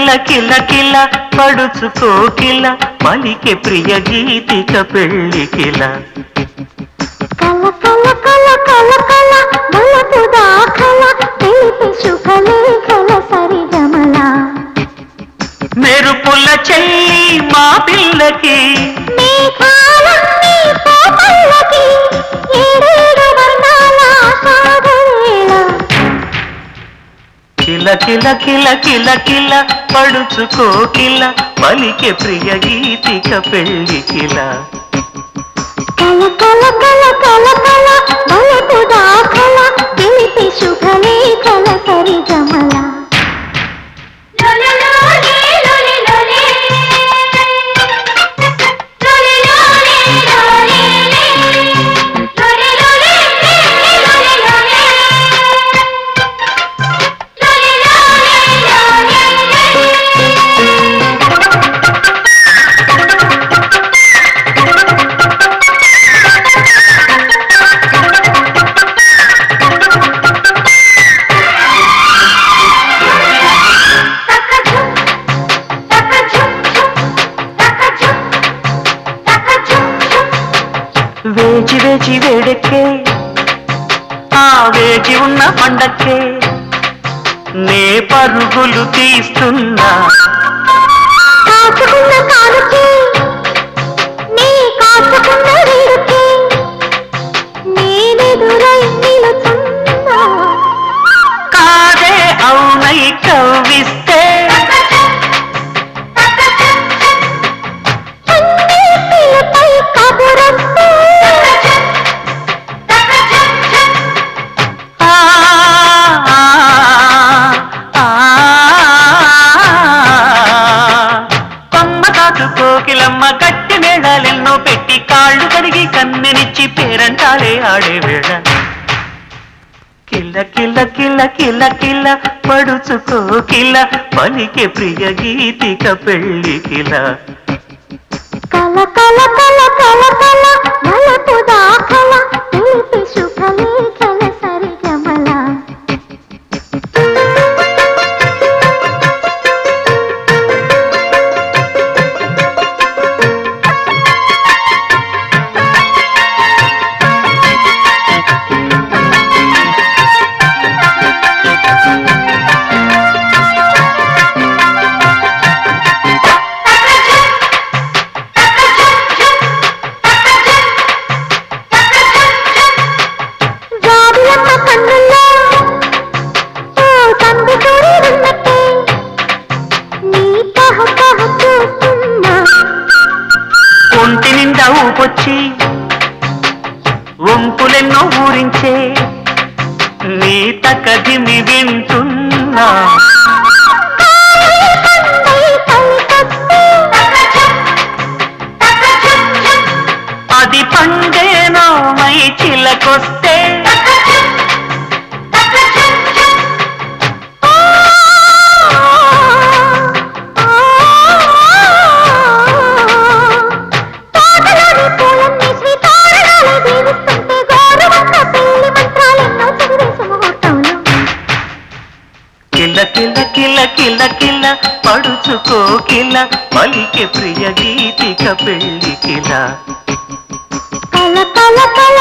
కిల కిల కిల పడుచుకోకిల పలికే ప్రియ గీతిక పెళ్ళికిల కల కల కల కల కల బలపు దాఖల తెలిపి శుభలేఖల సరిగమల మెరుపుల చెల్లి మా పిల్లకి మేఘాలన్నీ పోపల్లకి ఏడేడు వర్ణాల ఆషాఢవేళ కిల కిల కిల కిల కిల పడుచుకోకిల పలికే ప్రియ గీతిక పెళ్ళికిల కల కల కల కల కల బలపు దాఖల తెలిపి శుభలేఖల సరిగమల వేచి వేచి వేడెక్కే ఆ వేచి ఉన్న పండక్కే నే పరుగులు తీస్తున్నా కాచుకున్న కానుకే నీ కాచుకున్న రేడుకే నేనెదురై నిలుచున్నా కాదే అవునై కవ్విస్తే అన్నిటిపై కబురొస్తే ఆ, ఆ, ఆ, కొమ్మ కాదు కోకిలమ్మ గట్టి మేళాలెన్నో పెట్టి కాళ్ళు కడిగి కన్నెనిచ్చి పేరంటాలే ఆడే వేళ కిల కిల కిల కిల కిల పడుచుకోకిల పలికే ప్రియ గీతిక పెళ్ళికిల కల కల కల కల కల బలపు దాఖల తెలిపి శుభలేఖల సరిగమల జాబిలమ్మ కన్నుల్లో ఓ సందుకూరి ఉన్నట్టే నీ కహ కహ చూస్తున్నా ఒంటి నిండా ఊపొచ్చి వంపులెన్నో ఊరించే నీ తకదిమి వింటున్నా అది పండేనో మై చిలకొస్తే కిల కిల కిల కిల కిల పడుచుకోకిల పలికే ప్రియ గీతిక పెళ్ళికిల కల కల కల